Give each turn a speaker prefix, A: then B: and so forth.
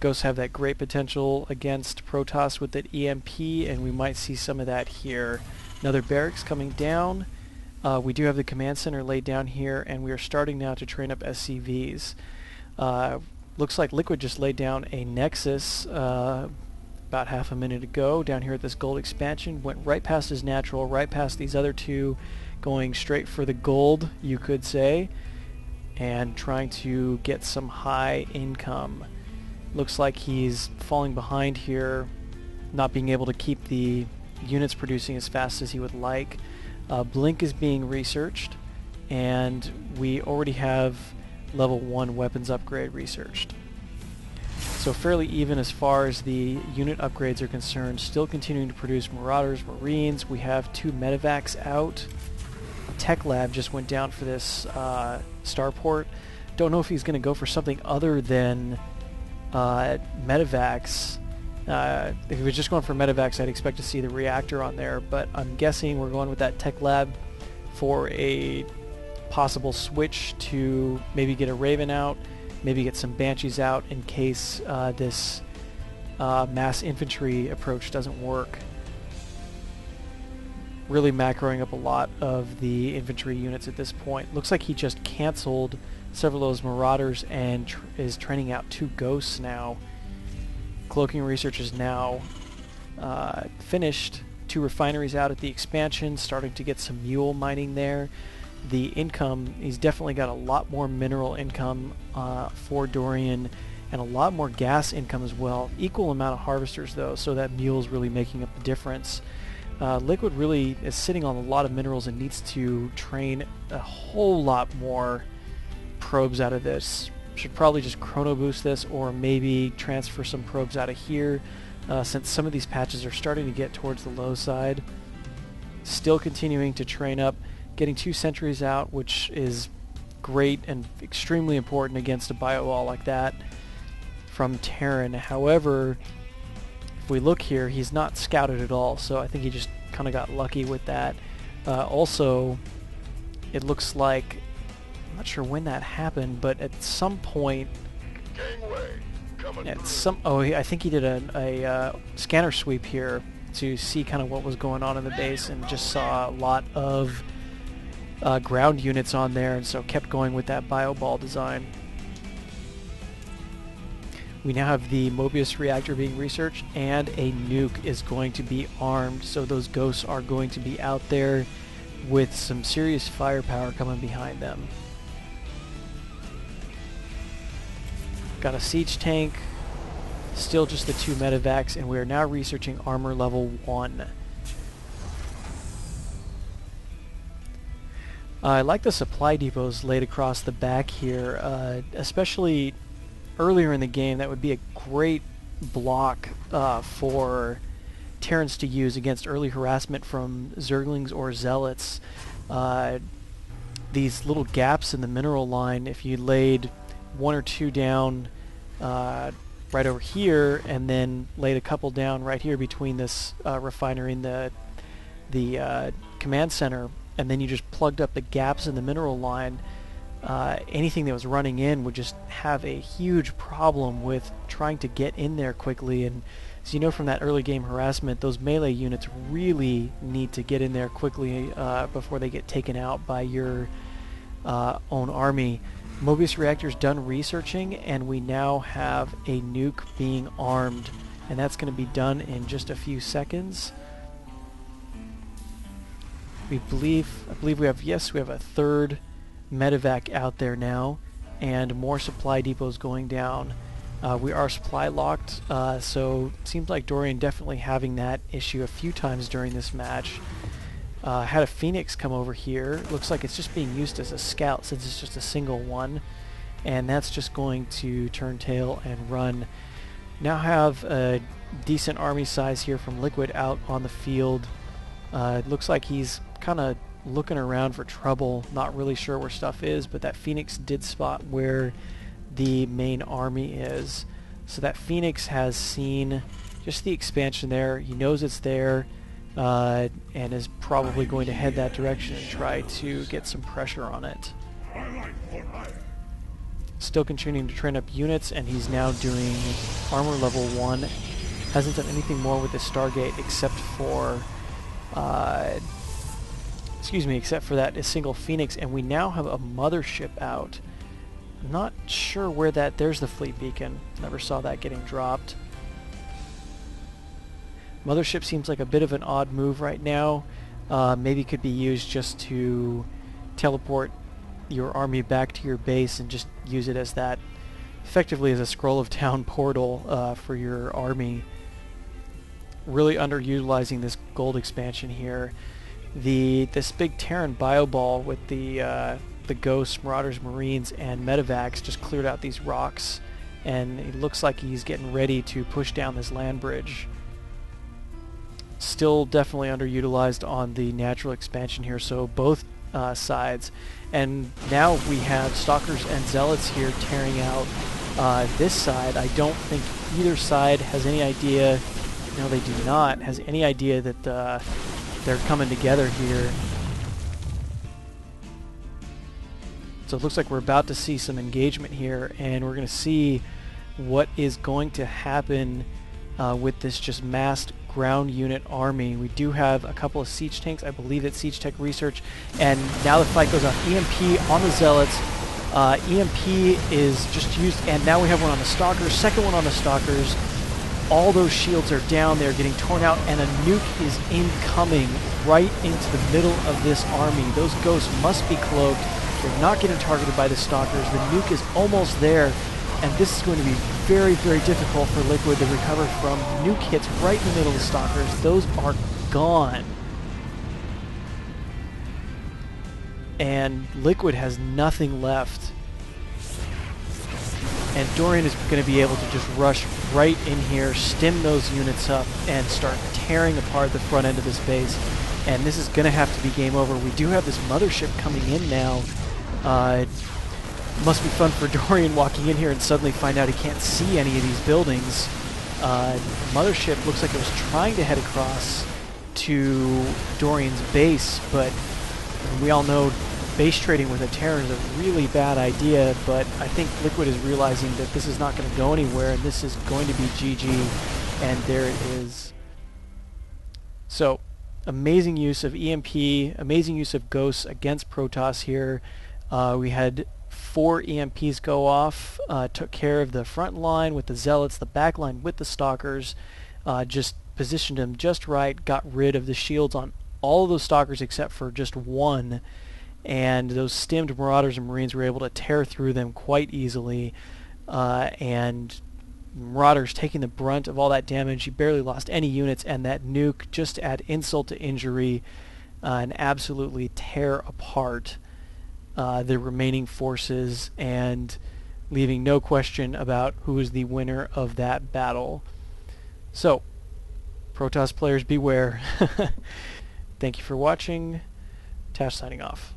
A: Ghosts have that great potential against Protoss with that EMP, and we might see some of that here. Another barracks coming down. We do have the command center laid down here, and we are starting now to train up SCVs. Looks like Liquid just laid down a Nexus about half a minute ago down here at this gold expansion. Went right past his natural, right past these other two, going straight for the gold, you could say, and trying to get some high income. Looks like he's falling behind here, not being able to keep the units producing as fast as he would like. Blink is being researched, and we already have level 1 weapons upgrade researched. So fairly even as far as the unit upgrades are concerned. Still continuing to produce Marauders, Marines. We have 2 medevacs out. Tech Lab just went down for this starport. Don't know if he's going to go for something other than medevacs. If he was just going for medevacs, I'd expect to see the reactor on there, but I'm guessing we're going with that Tech Lab for a possible switch to maybe get a Raven out, maybe get some Banshees out in case this mass infantry approach doesn't work. Really macroing up a lot of the infantry units at this point. Looks like he just canceled several of those Marauders and is training out 2 Ghosts now. Cloaking research is now finished. 2 refineries out at the expansion, starting to get some mule mining there. The income, he's definitely got a lot more mineral income for Dorian, and a lot more gas income as well. Equal amount of harvesters though, so that mule's really making up the difference. Liquid really is sitting on a lot of minerals and needs to train a whole lot more probes out of this. Should probably just chrono boost this, or maybe transfer some probes out of here, since some of these patches are starting to get towards the low side. Still continuing to train up, getting 2 sentries out, which is great and extremely important against a bio wall like that from Terran. However, if we look here, he's not scouted at all, so I think he just kind of got lucky with that. Also, it looks like, I'm not sure when that happened, but at some point, I think he did a scanner sweep here to see kind of what was going on in the base, and just saw a lot of ground units on there, and so kept going with that bio ball design. We now have the Mobius reactor being researched, and a nuke is going to be armed, so those Ghosts are going to be out there with some serious firepower coming behind them. Got a siege tank, still just the 2 medevacs, and we are now researching armor level 1. I like the supply depots laid across the back here, especially earlier in the game. That would be a great block for Terrans to use against early harassment from Zerglings or Zealots. These little gaps in the mineral line, if you laid 1 or 2 down right over here, and then laid a couple down right here between this refinery and the command center, and then you just plugged up the gaps in the mineral line, anything that was running in would just have a huge problem with trying to get in there quickly. And as you know from that early game harassment, those melee units really need to get in there quickly before they get taken out by your own army. Mobius reactor's done researching, and we now have a nuke being armed, and that's going to be done in just a few seconds. I believe we have a 3rd medevac out there now, and more supply depots going down. We are supply locked, so it seems like Dorian definitely having that issue a few times during this match. Had a Phoenix come over here. Looks like it's just being used as a scout since it's just a single one, and that's just going to turn tail and run. Now have a decent army size here from Liquid out on the field. It looks like he's kind of looking around for trouble, not really sure where stuff is, but that Phoenix did spot where the main army is. So that Phoenix has seen just the expansion there. He knows it's there, and is probably going to head that direction and try to get some pressure on it. still continuing to train up units, and he's now doing armor level 1. Hasn't done anything more with this Stargate except for except for that a single Phoenix, and we now have a mothership out. I'm not sure where that... There's the fleet beacon. Never saw that getting dropped. Mothership seems like a bit of an odd move right now. Maybe could be used just to teleport your army back to your base and just use it as that, effectively as a Scroll of Town portal for your army. Really underutilizing this gold expansion here. This big Terran bio ball with the Ghosts, Marauders, Marines, and Medivacs just cleared out these rocks, and it looks like he's getting ready to push down this land bridge. Still definitely underutilized on the natural expansion here, so both sides. And now we have Stalkers and Zealots here tearing out this side. I don't think either side has any idea, no they do not, has any idea that they're coming together here. So it looks like we're about to see some engagement here, and we're going to see what is going to happen with this just massed ground unit army. We do have a couple of siege tanks. I believe it's Siege Tech Research, and now the fight goes on. EMP on the Zealots. EMP is just used, and now we have one on the Stalkers, second one on the Stalkers. All those shields are down, they're getting torn out, and a nuke is incoming right into the middle of this army. Those Ghosts must be cloaked. They're not getting targeted by the Stalkers. The nuke is almost there, and this is going to be very, very difficult for Liquid to recover from. Nuke hits right in the middle of the Stalkers. Those are gone. And Liquid has nothing left. And Dorian is going to be able to just rush right in here, stem those units up, and start tearing apart the front end of this base. And this is going to have to be game over. We do have this mothership coming in now. It must be fun for Dorian walking in here and suddenly find out he can't see any of these buildings. Mothership looks like it was trying to head across to Dorian's base, but we all know base trading with a Terran is a really bad idea, but I think Liquid is realizing that this is not going to go anywhere, and this is going to be GG, and there it is. So, amazing use of EMP, amazing use of Ghosts against Protoss here. We had 4 EMPs go off, took care of the front line with the Zealots, the back line with the Stalkers, just positioned them just right, got rid of the shields on all of those Stalkers except for just one, and those stemmed Marauders and Marines were able to tear through them quite easily, and Marauders taking the brunt of all that damage. He barely lost any units, and that nuke just to add insult to injury and absolutely tear apart the remaining forces, and leaving no question about who is the winner of that battle. So, Protoss players beware. Thank you for watching. Tash signing off.